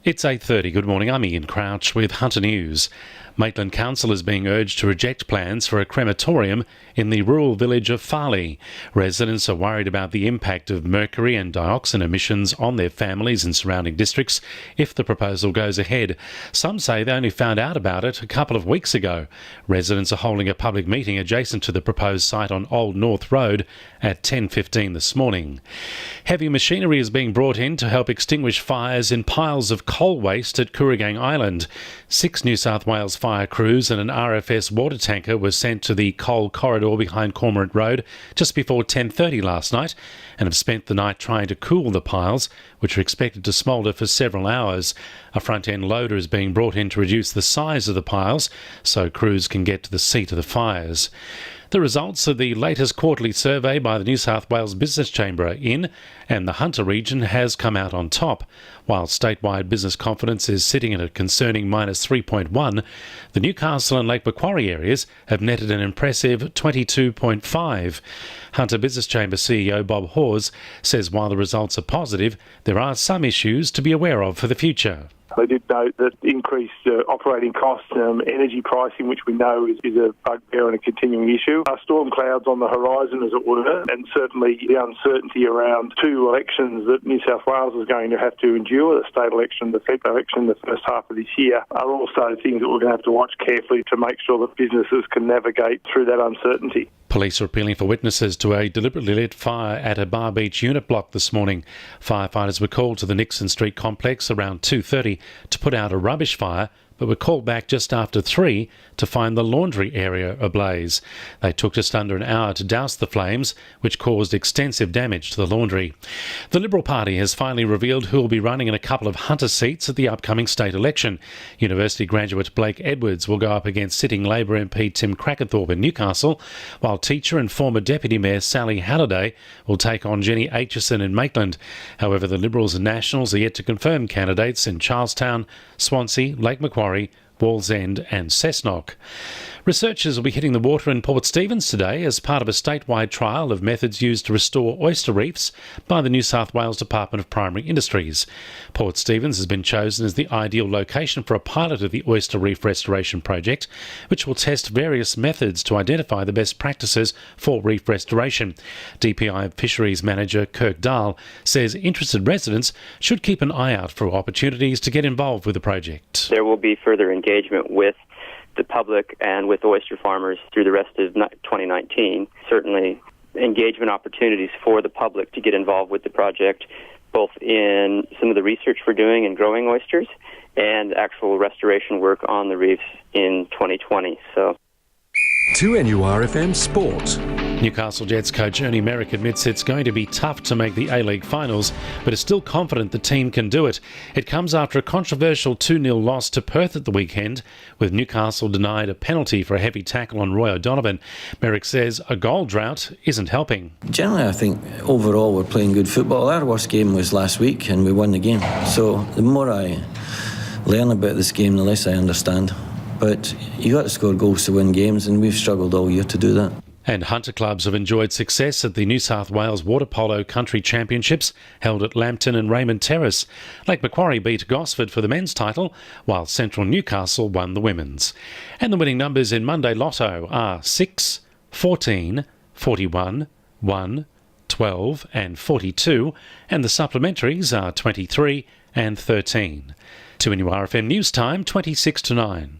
It's 8:30. Good morning. I'm Ian Crouch with Hunter News. Maitland Council is being urged to reject plans for a crematorium in the rural village of Farley. Residents are worried about the impact of mercury and dioxin emissions on their families in surrounding districts if the proposal goes ahead. Some say they only found out about it a couple of weeks ago. Residents are holding a public meeting adjacent to the proposed site on Old North Road at 10:15 this morning. Heavy machinery is being brought in to help extinguish fires in piles of coal waste at Kooragang Island. 6 New South Wales fire crews and an RFS water tanker were sent to the coal corridor behind Cormorant Road just before 10:30 last night and have spent the night trying to cool the piles, which are expected to smoulder for several hours. A front-end loader is being brought in to reduce the size of the piles so crews can get to the seat of the fires. The results of the latest quarterly survey by the New South Wales Business Chamber are in, and the Hunter region has come out on top. While statewide business confidence is sitting at a concerning -3.1, the Newcastle and Lake Macquarie areas have netted an impressive 22.5. Hunter Business Chamber CEO Bob Hawes says while the results are positive, there are some issues to be aware of for the future. They did note that increased operating costs, energy pricing, which we know is a bugbear and a continuing issue, storm clouds on the horizon, as it were, and certainly the uncertainty around 2 elections that New South Wales is going to have to endure, the state election, the federal election in the first half of this year, are also things that we're going to have to watch carefully to make sure that businesses can navigate through that uncertainty. Police are appealing for witnesses to a deliberately lit fire at a Bar Beach unit block this morning. Firefighters were called to the Nixon Street complex around 2:30 to put out a rubbish fire, but were called back just after 3 to find the laundry area ablaze. They took just under an hour to douse the flames, which caused extensive damage to the laundry. The Liberal Party has finally revealed who will be running in a couple of Hunter seats at the upcoming state election. University graduate Blake Edwards will go up against sitting Labor MP Tim Crackenthorpe in Newcastle, while teacher and former Deputy Mayor Sally Halliday will take on Jenny Aitchison in Maitland. However, the Liberals and Nationals are yet to confirm candidates in Charlestown, Swansea, Lake Macquarie, Wallsend and Cessnock. Researchers will be hitting the water in Port Stephens today as part of a statewide trial of methods used to restore oyster reefs by the New South Wales Department of Primary Industries. Port Stephens has been chosen as the ideal location for a pilot of the oyster reef restoration project, which will test various methods to identify the best practices for reef restoration. DPI Fisheries Manager Kirk Dahl says interested residents should keep an eye out for opportunities to get involved with the project. There will be further engagement with the public and with oyster farmers through the rest of 2019. Certainly engagement opportunities for the public to get involved with the project, both in some of the research we're doing in growing oysters and actual restoration work on the reefs in 2020. 2NURFM Sport. Newcastle Jets coach Ernie Merrick admits it's going to be tough to make the A-League finals, but is still confident the team can do it. It comes after a controversial 2-0 loss to Perth at the weekend, with Newcastle denied a penalty for a heavy tackle on Roy O'Donovan. Merrick says a goal drought isn't helping. Generally, I think overall we're playing good football. Our worst game was last week and we won the game. So the more I learn about this game, the less I understand. But you got to score goals to win games, and we've struggled all year to do that. And Hunter clubs have enjoyed success at the New South Wales Water Polo Country Championships held at Lambton and Raymond Terrace. Lake Macquarie beat Gosford for the men's title, while Central Newcastle won the women's. And the winning numbers in Monday Lotto are 6, 14, 41, 1, 12 and 42, and the supplementaries are 23 and 13. 2NURFM News Time, 26 to 9.